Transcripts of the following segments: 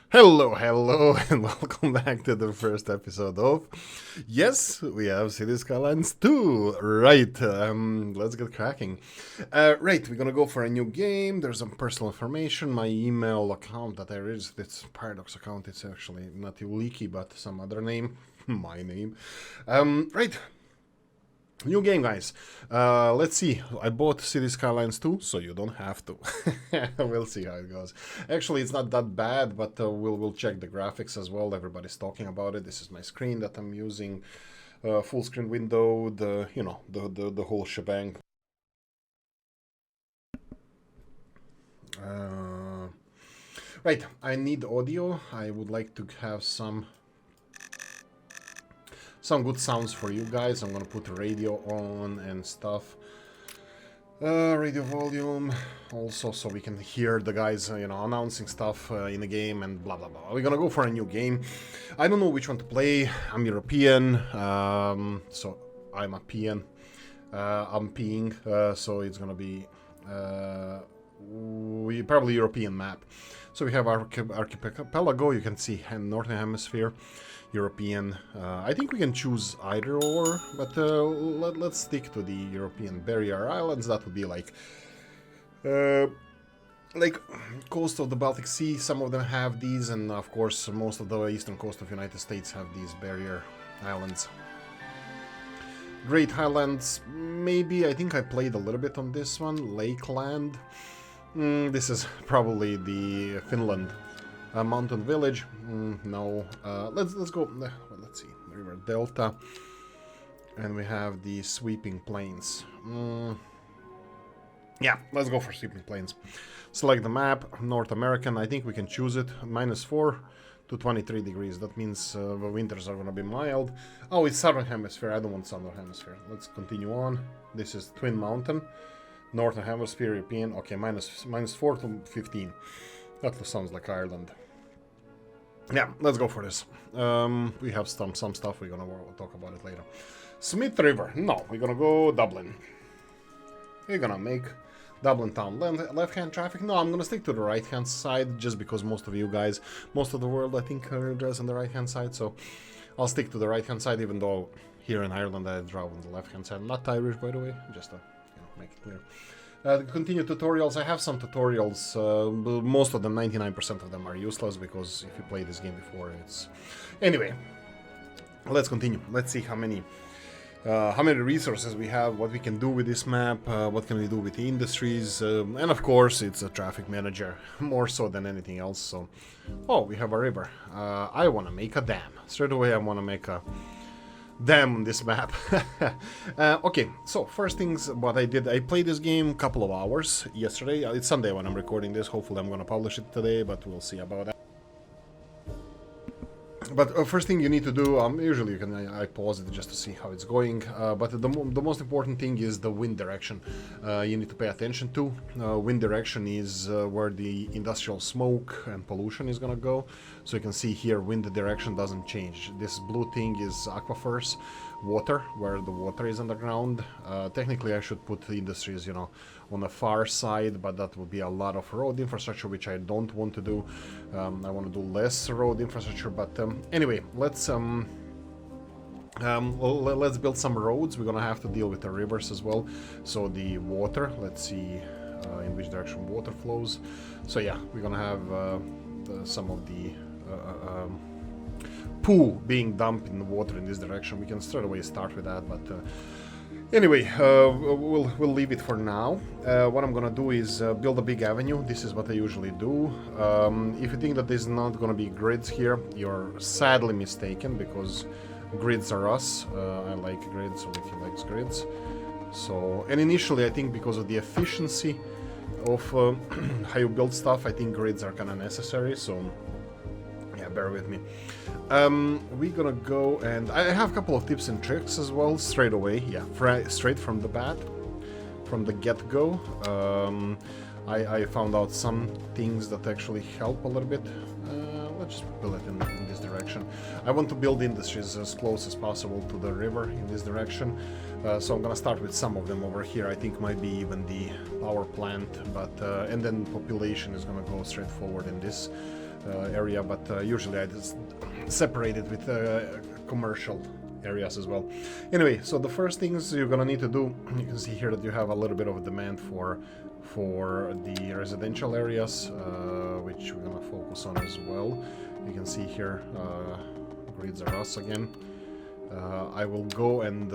Hello, hello, and welcome back to the first episode of. Yes, we have City Skylines 2. Right, let's get cracking. Right, we're gonna go for a new game. There's some personal information. My email account that I registered, it's Paradox account. It's actually not Oolykee, but some other name. My name. Right, new game, guys. Let's see. I bought City Skylines 2, so you don't have to. We'll see how it goes. Actually, it's not that bad, but we'll check the graphics as well. Everybody's talking about it. This is my screen that I'm using. Full screen window, the whole shebang. Right, I need audio. I would like to have some good sounds for you guys. I'm gonna put radio on and stuff. Radio volume also, so we can hear the guys announcing stuff in the game and blah blah blah. We're gonna go for a new game. I don't know which one to play. I'm European, so I'm a PN. I'm peeing, so it's gonna be we probably European map. So we have archipelago. You can see Northern Hemisphere, European. I think we can choose either or, but let's stick to the European barrier islands. That would be like coast of the Baltic Sea. Some of them have these, and of course most of the eastern coast of United States have these barrier islands. Great Highlands, maybe. I think I played a little bit on this one. Lakeland. This is probably the Finland. Mountain Village. No. Let's go. Let's see. River Delta. And we have the Sweeping Plains. Yeah, let's go for Sweeping Plains. Select the map. North American. I think we can choose it. -4 to 23 degrees. That means the winters are going to be mild. Oh, it's Southern Hemisphere. I don't want Southern Hemisphere. Let's continue on. This is Twin Mountain. Northern Hemisphere, European. Okay, -4 to 15. That sounds like Ireland. Yeah, let's go for this. We have some stuff. We're gonna talk about it later. Smith River. No, we're gonna go Dublin. We're gonna make Dublin town left-hand traffic. No, I'm gonna stick to the right-hand side just because most of you guys, most of the world, I think, drives on the right-hand side. So I'll stick to the right-hand side, even though here in Ireland I drive on the left-hand side. I'm not Irish, by the way, just to make it clear. Continue tutorials. I have some tutorials. Most of them, 99% of them, are useless because if you play this game before, it's... Anyway, let's continue. Let's see how many resources we have, what we can do with this map, what can we do with the industries, and of course, it's a traffic manager, more so than anything else. So, oh, we have a river. I want to make a dam. Straight away, I want to make a dam on this map. Okay, so first things what I did, I played this game a couple of hours yesterday. It's Sunday when I'm recording this. Hopefully I'm gonna publish it today, but we'll see about that. But first thing you need to do, usually you can I pause it just to see how it's going, but the most important thing is the wind direction. You need to pay attention to. Wind direction is where the industrial smoke and pollution is gonna go. So you can see here wind direction doesn't change. This blue thing is aquifers, water, where the water is underground. Technically I should put the industries, on the far side, but that would be a lot of road infrastructure, which I don't want to do. I want to do less road infrastructure, but anyway, let's build some roads. We're gonna have to deal with the rivers as well. So the water, let's see in which direction water flows. So yeah, we're gonna have some of the poo being dumped in the water in this direction. We can straight away start with that, but anyway, we'll leave it for now. What I'm gonna do is build a big avenue. This is what I usually do. If you think that there's not gonna be grids here, you're sadly mistaken, because grids are us. I like grids, Oolykee likes grids. So, and initially I think because of the efficiency of how you build stuff, I think grids are kind of necessary. So yeah, bear with me. We're gonna go, and I have a couple of tips and tricks as well, straight away. Yeah, straight from the bat, from the get-go. I found out some things that actually help a little bit. Let's just build it in this direction. I want to build industries as close as possible to the river in this direction. So I'm gonna start with some of them over here. I think might be even the power plant, but and then population is gonna go straight forward in this area, but usually I just separate it with commercial areas as well. Anyway, so the first things you're gonna need to do, you can see here that you have a little bit of a demand for the residential areas, which we're gonna focus on as well. You can see here grids are us again. I will go and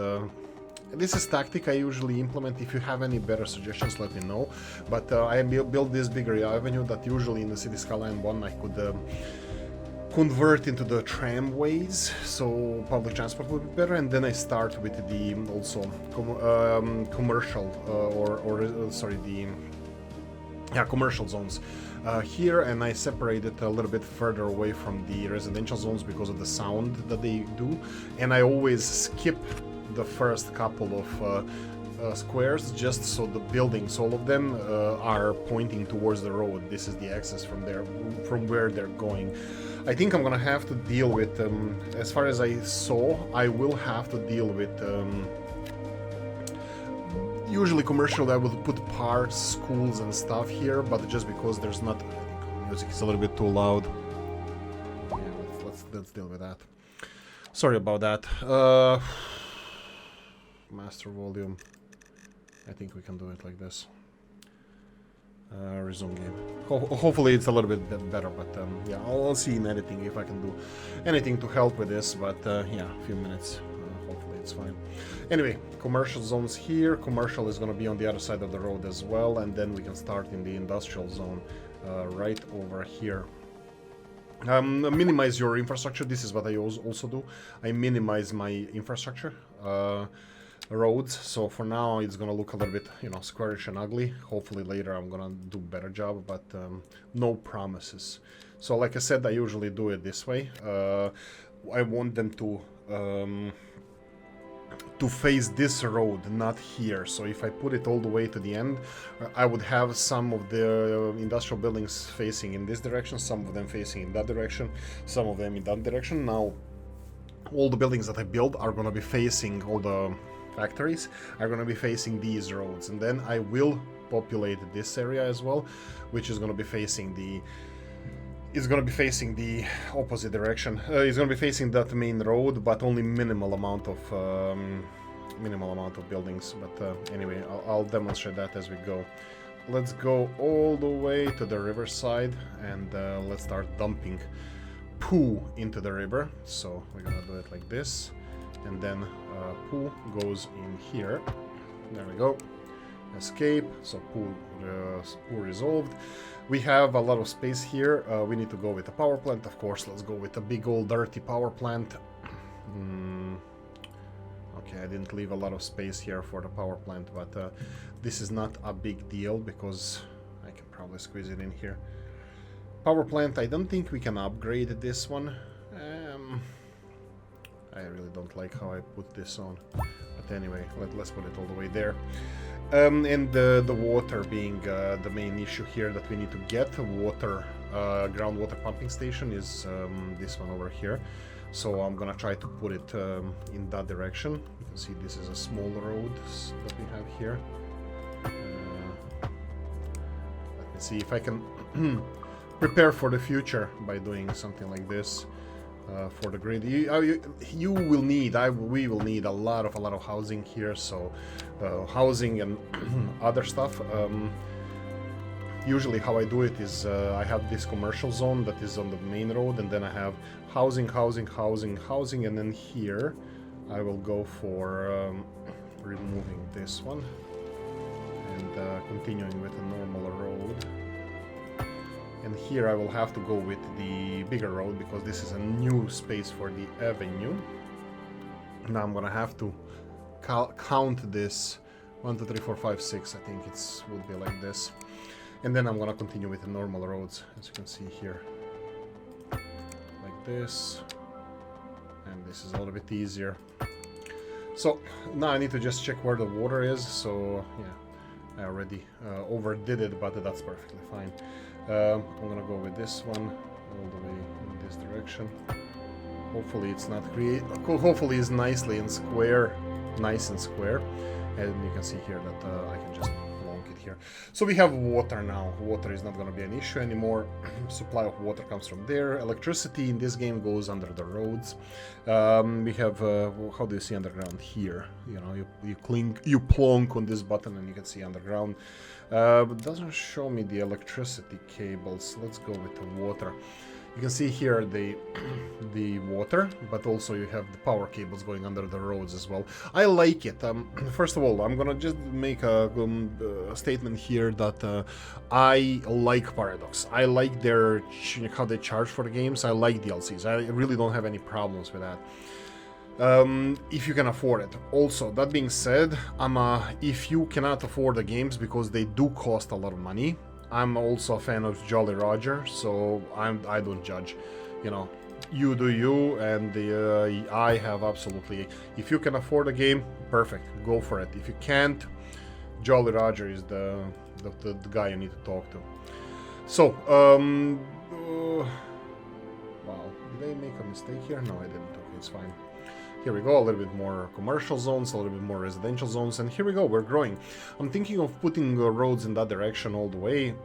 this is tactic I usually implement. If you have any better suggestions, let me know. But I built this bigger avenue that usually in the City Skyline 1 I could convert into the tramways, so public transport would be better. And then I start with the also commercial commercial zones here, and I separate it a little bit further away from the residential zones because of the sound that they do. And I always skip the first couple of squares just so the buildings, all of them, are pointing towards the road. This is the access from where they're going. I think I'm gonna have to deal with, as far as I saw, I will have to deal with usually commercial. I will put parks, schools and stuff here, but just because there's not, I think music is a little bit too loud. Yeah, let's deal with that. Sorry about that. Master volume. I think we can do it like this. Resume game. Hopefully it's a little bit better, but yeah, I'll see in editing if I can do anything to help with this, but yeah, a few minutes. Hopefully it's fine. Anyway, commercial zones here. Commercial is going to be on the other side of the road as well, and then we can start in the industrial zone right over here. Minimize your infrastructure. This is what I also do. I minimize my infrastructure. Roads, so for now it's gonna look a little bit, you know, squarish and ugly. Hopefully later I'm gonna do a better job, but no promises. So like I said, I usually do it this way. I want them to face this road, not here. So if I put it all the way to the end, I would have some of the industrial buildings facing in this direction, some of them facing in that direction, some of them in that direction. Now all the buildings that I build are gonna be facing, all the factories are going to be facing these roads, and then I will populate this area as well, which is going to be facing the opposite direction. It's going to be facing that main road, but only minimal amount of buildings. But anyway, I'll demonstrate that as we go. Let's go all the way to the riverside, and let's start dumping poo into the river. So we're gonna do it like this. And then poo goes in here. There we go. Escape. So poo resolved. We have a lot of space here. We need to go with a power plant, of course. Let's go with a big old dirty power plant. Okay, I didn't leave a lot of space here for the power plant, but this is not a big deal because I can probably squeeze it in here. Power plant, I don't think we can upgrade this one. I really don't like how I put this on, but anyway, let's put it all the way there. And the water being the main issue here that we need to get. Water, groundwater pumping station is this one over here. So I'm gonna try to put it in that direction. You can see this is a small road that we have here. Let me see if I can prepare for the future by doing something like this. For the grid, you will need, we will need a lot of housing here. So housing and other stuff. Usually how I do it is I have this commercial zone that is on the main road, and then I have housing, and then here I will go for removing this one and continuing with a normal road. And here I will have to go with the bigger road because this is a new space for the avenue. Now I'm gonna have to count this 1, 2, 3, 4, 5, 6. I think it would be like this. And then I'm gonna continue with the normal roads, as you can see here. Like this. And this is a little bit easier. So now I need to just check where the water is. So yeah, I already overdid it, but that's perfectly fine. I'm gonna go with this one all the way in this direction. Hopefully it's not hopefully it's nice and square, and you can see here that I can just plonk it here. So we have water now. Water is not going to be an issue anymore. Supply of water comes from there. Electricity in this game goes under the roads. We have, how do you see underground? Here. You know, you plonk on this button and you can see underground. But it doesn't show me the electricity cables. Let's go with the water. You can see here the water, but also you have the power cables going under the roads as well. I like it. First of all, I'm gonna just make a statement here that I like Paradox. I like their how they charge for the games. I like DLCs. I really don't have any problems with that. If you can afford it. Also, that being said, if you cannot afford the games because they do cost a lot of money, I'm also a fan of Jolly Roger, so I don't judge. You know, you do you, and I have absolutely. If you can afford a game, perfect, go for it. If you can't, Jolly Roger is the guy you need to talk to. So, wow, did I make a mistake here? No, I didn't. Okay, it's fine. Here we go, a little bit more commercial zones, a little bit more residential zones, and here we go, we're growing. I'm thinking of putting roads in that direction all the way.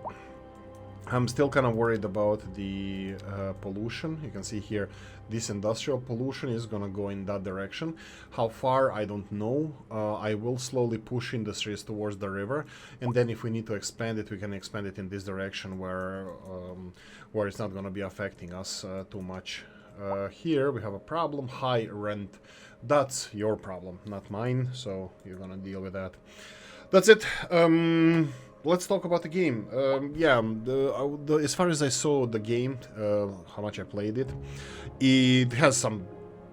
I'm still kind of worried about the pollution. You can see here, this industrial pollution is gonna go in that direction. How far, I don't know. I will slowly push industries towards the river, and then if we need to expand it, we can expand it in this direction where it's not gonna be affecting us too much. Here we have a problem, high rent. That's your problem, not mine, so you're gonna deal with that. That's it. Let's talk about the game. As far as I saw the game, how much I played it, it has some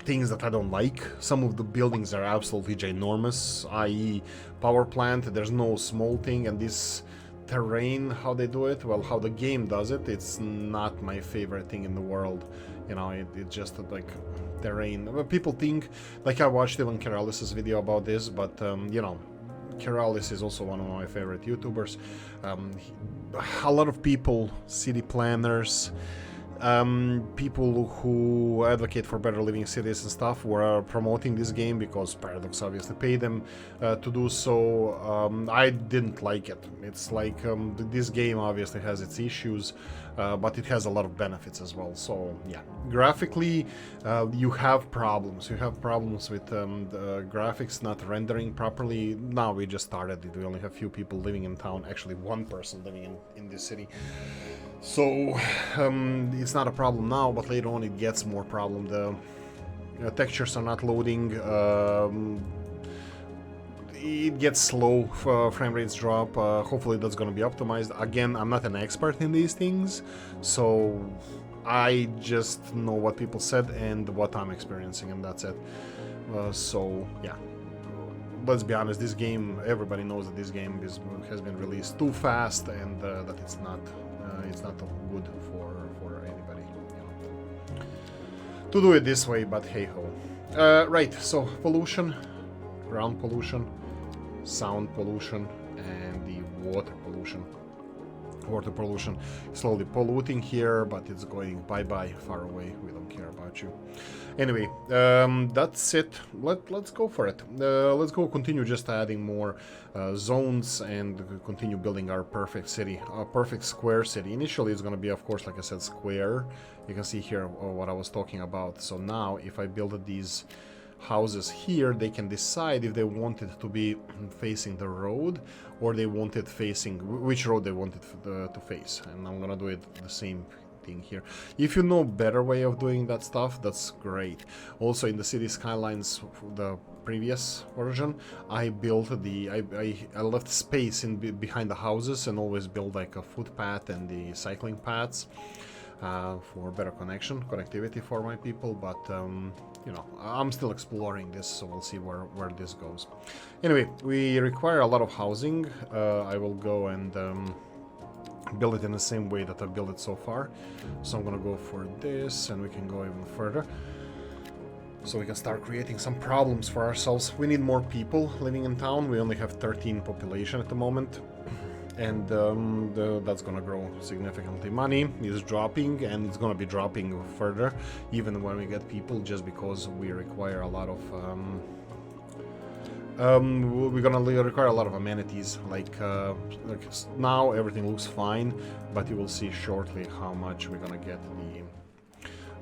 things that I don't like. Some of the buildings are absolutely ginormous, i.e. power plant. There's no small thing, and this terrain, how they do it, well, how the game does it, it's not my favorite thing in the world. You know, it's just like terrain. People think, like I watched even Keralis' video about this, but you know, Keralis is also one of my favorite YouTubers. A lot of people, city planners, people who advocate for better living cities and stuff were promoting this game because Paradox obviously paid them to do so. I didn't like it. It's like this game obviously has its issues, but it has a lot of benefits as well. So yeah, graphically you have problems. You have problems with the graphics not rendering properly. Now we just started it. We only have few people living in town. Actually, one person living in this city. So it's not a problem now, but later on it gets more problem. The textures are not loading. It gets slow, frame rates drop. Hopefully that's going to be optimized. Again, I'm not an expert in these things, so I just know what people said and what I'm experiencing, and that's it. So yeah, let's be honest, this game, everybody knows that this game has been released too fast, and that it's not good for anybody, you know, to do it this way, but hey ho. Right, so pollution, ground pollution, sound pollution, and the water pollution. Water pollution slowly polluting here, but it's going bye-bye, far away. We don't care about you. Anyway, that's it. Let's go for it. Let's go continue just adding more zones and continue building our perfect city, our perfect square city. Initially it's going to be, of course, like I said, square. You can see here what I was talking about. So now if I build these houses here, they can decide if they want it to be facing the road or they want it facing which road they want it to face, and I'm gonna do it the same thing here. If you know better way of doing that stuff, that's great. Also in the city skylines, the previous version, I built I left space in behind the houses and always build like a footpath and the cycling paths for better connectivity for my people, but you know, I'm still exploring this, so we'll see where this goes. Anyway, we require a lot of housing. I will go and build it in the same way that I built it so far. So I'm gonna go for this, and we can go even further. So we can start creating some problems for ourselves. We need more people living in town. We only have 13 population at the moment. And that's gonna grow significantly. Money is dropping, and it's gonna be dropping further even when we get people, just because we require a lot of We're gonna require a lot of amenities. Like now everything looks fine, but you will see shortly how much we're gonna get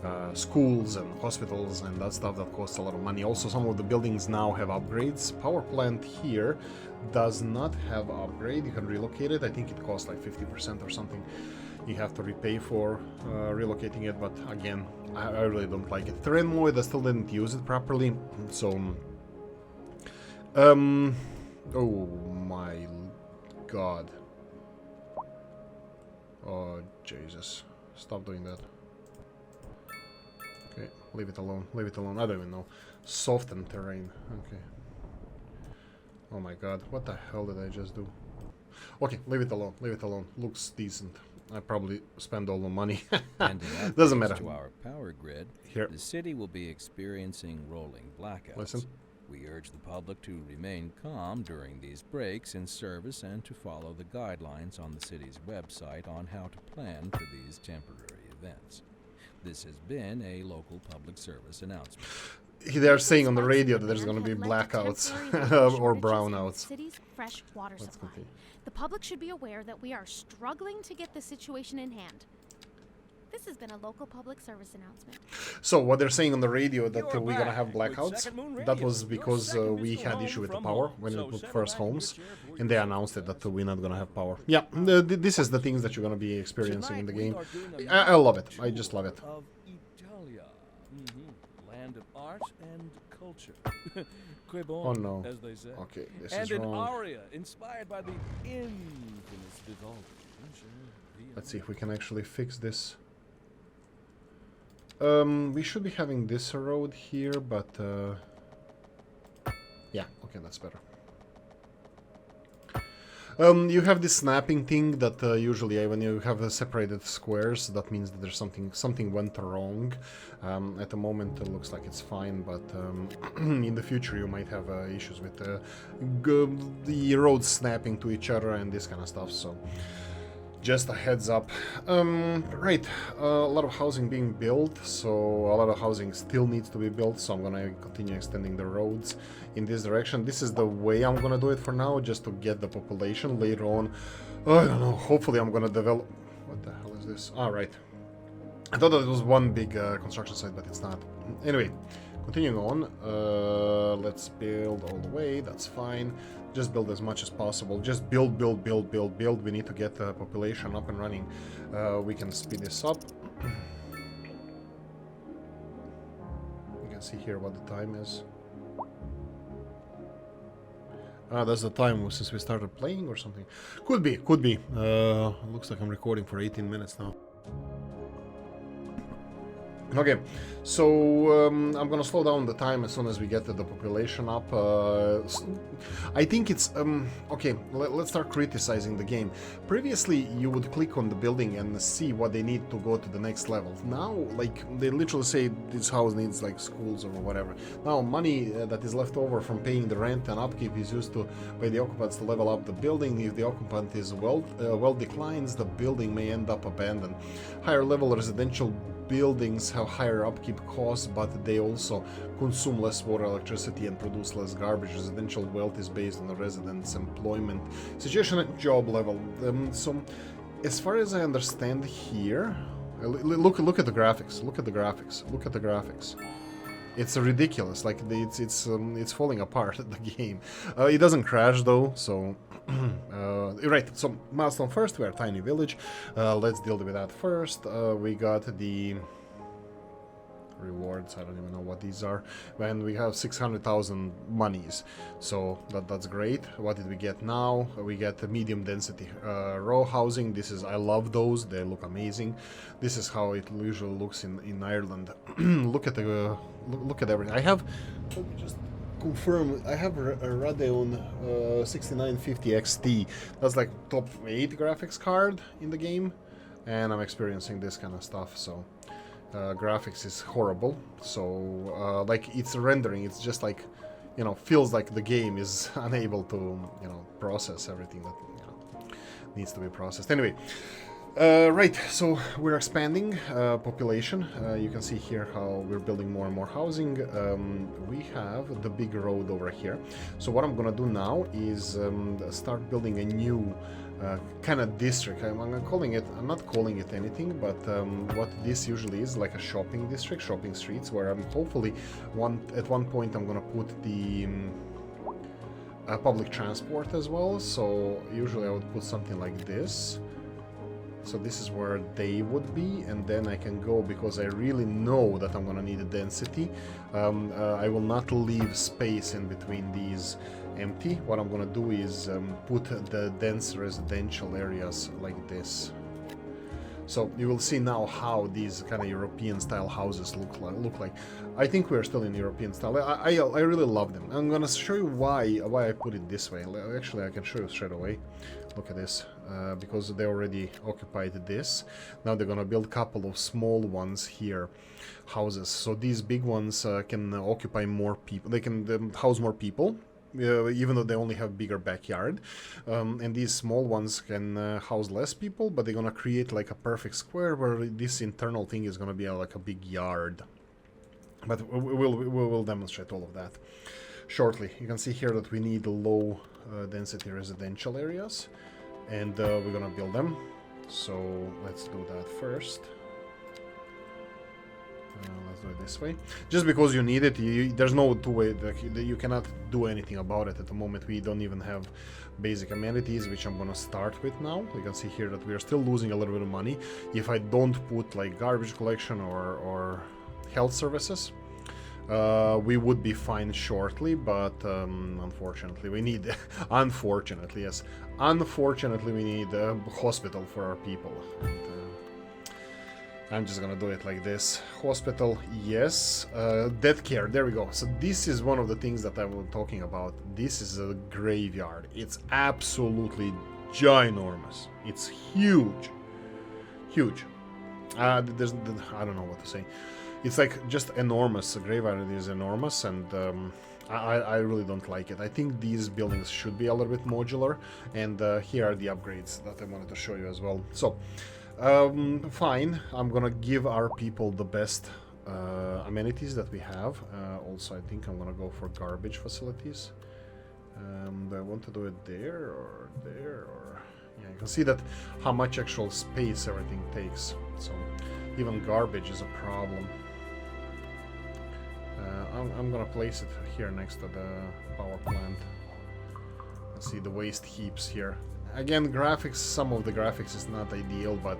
the schools and hospitals and that stuff that costs a lot of money. Also, some of the buildings now have upgrades. Power plant here does not have upgrade. You can relocate it. I think it costs like 50% or something. You have to repay for relocating it, but again, I really don't like it. Terrain mode, I still didn't use it properly, so oh my god. Oh Jesus, stop doing that. Okay, leave it alone, leave it alone. I don't even know. Soften terrain, okay. Oh my god, what the hell did I just do? Okay, leave it alone, leave it alone. Looks decent. I probably spend all the money. Doesn't matter. To our power grid, here. The city will be experiencing rolling blackouts. Listen. We urge the public to remain calm during these breaks in service and to follow the guidelines on the city's website on how to plan for these temporary events. This has been a local public service announcement. They're saying on the radio that there's going to be blackouts or brownouts. City's fresh water supply. The public should be aware that we are struggling to get the situation in hand. This has been a local public service announcement. So what they're saying on the radio that we're gonna have blackouts, that was because we had issue with the power when it was first homes, and they announced it that we're not gonna have power. Yeah, this is the things that you're gonna be experiencing in the game. I love it. I just love it. Of Italia, land of art and culture. Oh no. As they say. Okay, this and is an wrong. aria inspired by the infamous Vivaldi. Let's see if we can actually fix this. We should be having this road here, but yeah, okay, that's better. You have this snapping thing that usually when you have separated squares, that means that there's something went wrong. At the moment it looks like it's fine, but in the future you might have issues with the roads snapping to each other and this kind of stuff, so just a heads up. Right, a lot of housing being built, so a lot of housing still needs to be built, so I'm gonna continue extending the roads in this direction. This is the way I'm gonna do it for now, just to get the population. Later on, I don't know, hopefully I'm gonna develop... What the hell is this? Ah, right. I thought that it was one big construction site, but it's not. Anyway, continuing on, let's build all the way, that's fine. Just build as much as possible. Just build, build, build, build, build. We need to get the population up and running. We can speed this up. You can see here what the time is. That's the time since we started playing or something. Could be, could be. Looks like I'm recording for 18 minutes now. Okay, so I'm gonna slow down the time as soon as we get the population up. I think it's okay. Let's start criticizing the game. Previously, you would click on the building and see what they need to go to the next level. Now, like they literally say, this house needs like schools or whatever. Now, money that is left over from paying the rent and upkeep is used by the occupants to level up the building. If the occupant is well declines, the building may end up abandoned. Higher level residential buildings have higher upkeep costs, but they also consume less water, electricity, and produce less garbage. Residential wealth is based on the residents' employment situation and job level. So, as far as I understand here, look at the graphics. Look at the graphics. Look at the graphics. It's ridiculous. Like it's falling apart at the game. It doesn't crash though, so. Right, so milestone first, we are a tiny village. Let's deal with that first. We got the rewards, I don't even know what these are, and we have 600,000 monies, so that's great. What did we get now? We get the medium density row housing. This is, I love those, they look amazing. This is how it usually looks in Ireland. Look at the look at everything. I have, let me just confirm, I have a Radeon 6950 XT. That's like top 8 graphics card in the game, and I'm experiencing this kind of stuff, so graphics is horrible. So like it's rendering, it's just like, you know, feels like the game is unable to, you know, process everything that, you know, needs to be processed. Anyway, Right, so we're expanding population. You can see here how we're building more and more housing. We have the big road over here. So what I'm gonna do now is start building a new kind of district. I'm not calling it anything, but what this usually is, like a shopping district, shopping streets, where I'm hopefully at one point I'm gonna put the public transport as well. So usually I would put something like this. So this is where they would be, and then I can go, because I really know that I'm gonna need a density. I will not leave space in between these empty. What I'm gonna do is put the dense residential areas like this. So you will see now how these kind of European style houses look like. I think we're still in European style. I really love them. I'm gonna show you why I put it this way. Actually, I can show you straight away. Look at this, because they already occupied this. Now they're gonna build a couple of small ones here, houses. So these big ones can occupy more people. They can house more people. Even though they only have bigger backyard, and these small ones can house less people, but they're gonna create like a perfect square where this internal thing is gonna be like a big yard. But we will demonstrate all of that shortly. You can see here that we need low density residential areas, and we're gonna build them. So let's do that first. Let's do it this way. Just because you need it, there's no two-way. You cannot do anything about it at the moment. We don't even have basic amenities, which I'm gonna start with now. You can see here that we are still losing a little bit of money. If I don't put like garbage collection or health services, we would be fine shortly, but unfortunately we need unfortunately we need a hospital for our people. And, I'm just gonna do it like this. Hospital, yes. Death care, there we go. So this is one of the things that I was talking about. This is a graveyard. It's absolutely ginormous. It's huge. Huge. I don't know what to say. It's like just enormous. The graveyard is enormous, and I really don't like it. I think these buildings should be a little bit modular, and here are the upgrades that I wanted to show you as well. So, fine, I'm gonna give our people the best amenities that we have. Also, I think I'm gonna go for garbage facilities. Do I want to do it there or there, or yeah, you can see that how much actual space everything takes. So even garbage is a problem. I'm gonna place it here next to the power plant. Let's see the waste heaps here. Again, graphics, some of the graphics is not ideal, but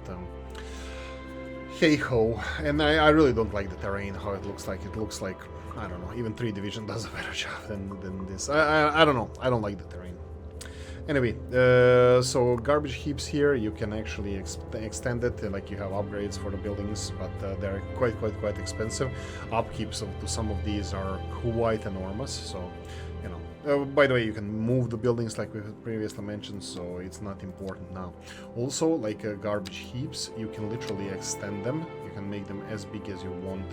hey ho. And I really don't like the terrain, how it looks like. It looks like, I don't know, even 3 Division does a better job than this. I don't know, I don't like the terrain. Anyway, so garbage heaps here, you can actually extend it, like you have upgrades for the buildings, but they're quite expensive. Upkeeps to some of these are quite enormous, so, you know. By the way, you can move the buildings like we previously mentioned, so it's not important now. Also, like garbage heaps, you can literally extend them. You can make them as big as you want,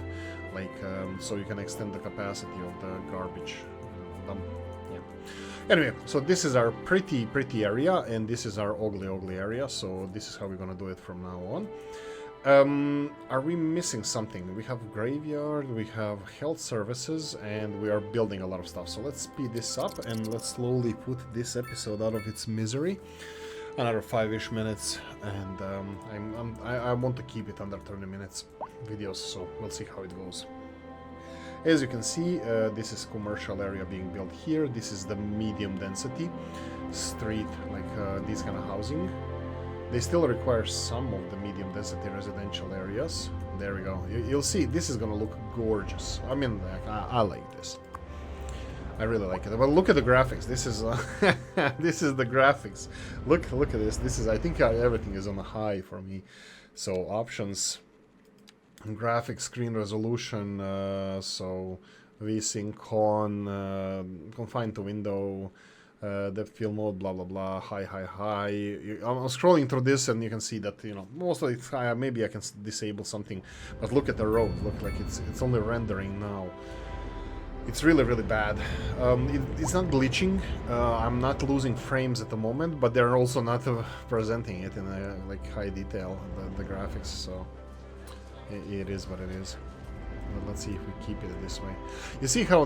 like, so you can extend the capacity of the garbage dump. Anyway, so this is our pretty area, and this is our ugly area, so this is how we're gonna do it from now on. Are we missing something? We have graveyard, we have health services, and we are building a lot of stuff. So let's speed this up, and let's slowly put this episode out of its misery. Another 5-ish minutes, and I want to keep it under 30 minutes videos, so we'll see how it goes. As you can see, this is commercial area being built here. This is the medium density street, like these kind of housing. They still require some of the medium density residential areas. There we go. You'll see, this is gonna look gorgeous. I mean, I like this. I really like it. But look at the graphics. This is this is the graphics. Look at this. This is, I think everything is on a high for me. So options. Graphics, screen resolution, so VSync on, confined to window, depth field mode, blah blah blah, high. I'm scrolling through this, and you can see that, you know, most of it's high. Maybe I can disable something, but look at the road. Look like it's only rendering now. It's really, really bad. It's not glitching. I'm not losing frames at the moment, but they're also not presenting it in like high detail, the graphics. So it is what it is. But let's see if we keep it this way. You see how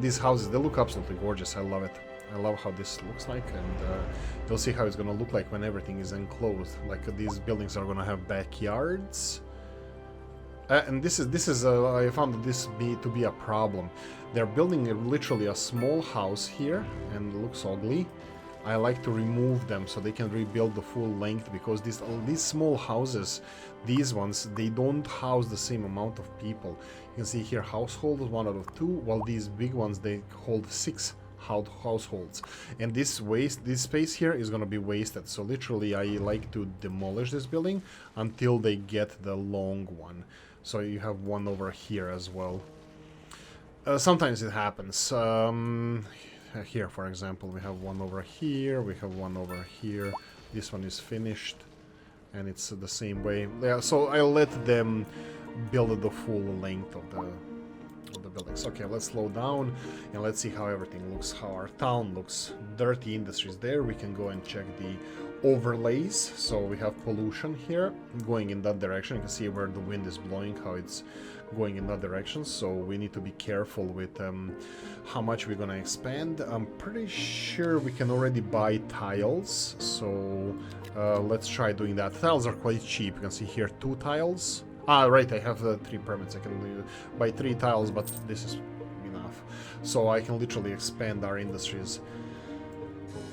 these houses, they look absolutely gorgeous. I love it. I love how this looks like, and you'll see how it's gonna look like when everything is enclosed. Like these buildings are gonna have backyards. And this is I found this to be a problem. They're building literally a small house here, and it looks ugly. I like to remove them so they can rebuild the full length, because these small houses, these ones, they don't house the same amount of people. You can see here households 1 out of 2, while these big ones, they hold 6 households, and this space here is gonna be wasted. So literally I like to demolish this building until they get the long one. So you have one over here as well. Sometimes it happens. Here, for example, we have one over here, we have one over here. This one is finished, and it's the same way. Yeah, so I let them build the full length of the buildings. Okay, let's slow down and let's see how everything looks, how our town looks. Dirty industries there. We can go and check the overlays. So we have pollution here going in that direction. You can see where the wind is blowing, how it's going in that direction. So we need to be careful with how much we're gonna expand. I'm pretty sure we can already buy tiles, so let's try doing that. Tiles are quite cheap. You can see here 2 tiles. Ah, right, I have 3 permits. I can buy 3 tiles, but this is enough. So I can literally expand our industries.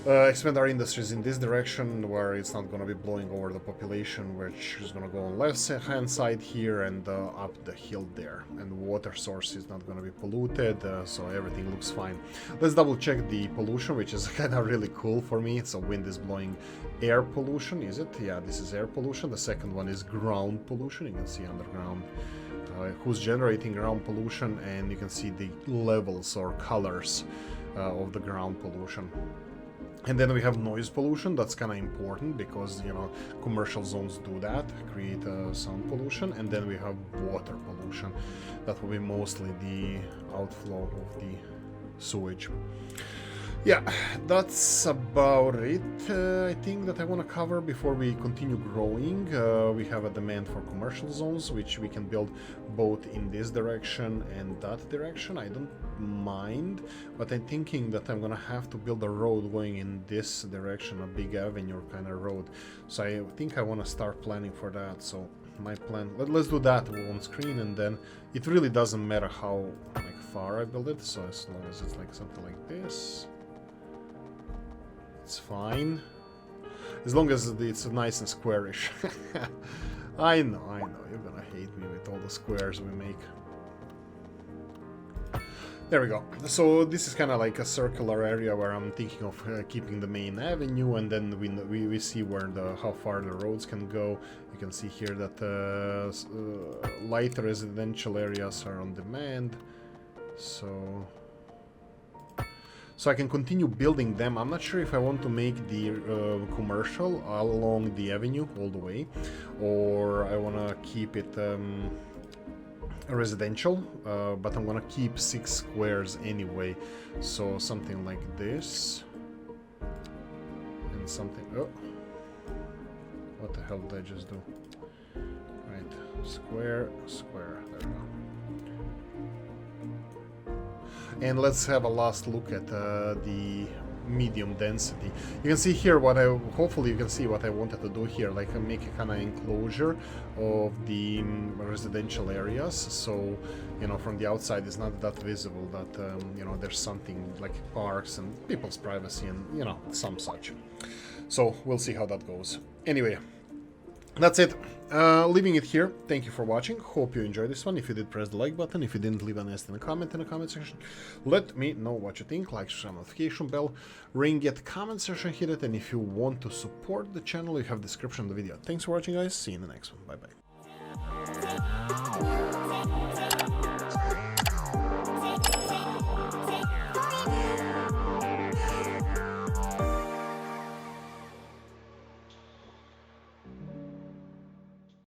Expand our industries in this direction, where it's not going to be blowing over the population, which is going to go on left hand side here and up the hill there. And water source is not going to be polluted, so everything looks fine. Let's double check the pollution, which is kind of really cool for me. So wind is blowing air pollution, is it? Yeah, this is air pollution. The second one is ground pollution. You can see underground who's generating ground pollution, and you can see the levels or colors of the ground pollution. And then we have noise pollution. That's kind of important because, you know, commercial zones do that, create sound pollution. And then we have water pollution. That will be mostly the outflow of the sewage. Yeah, that's about it, I think, that I want to cover before we continue growing. We have a demand for commercial zones, which we can build both in this direction and that direction. I don't mind, but I'm thinking that I'm gonna have to build a road going in this direction, a big avenue kind of road. So I think I want to start planning for that. So my plan, let's do that on screen, and then it really doesn't matter how like far I build it. So as long as it's like something like this, it's fine. As long as it's nice and squarish. I know, you're gonna hate me with all the squares we make. There we go. So this is kind of like a circular area where I'm thinking of keeping the main avenue, and then we see where how far the roads can go. You can see here that light residential areas are on demand. So I can continue building them. I'm not sure if I want to make the commercial along the avenue all the way, or I want to keep it residential, but I'm gonna keep 6 squares anyway. So something like this, and something. Oh, what the hell did I just do? Right, square, square. There we go. And let's have a last look at the medium density. You can see here what hopefully you can see what I wanted to do here, like make a kind of enclosure of the residential areas, so you know from the outside it's not that visible that you know there's something like parks and people's privacy and you know some such. So we'll see how that goes. Anyway, that's it. Leaving it here. Thank you for watching. Hope you enjoyed this one. If you did, press the like button. If you didn't, leave a nasty comment in the comment section. Let me know what you think. Like, share, notification bell, ring it, comment section, hit it. And if you want to support the channel, you have description of the video. Thanks for watching, guys. See you in the next one. Bye bye.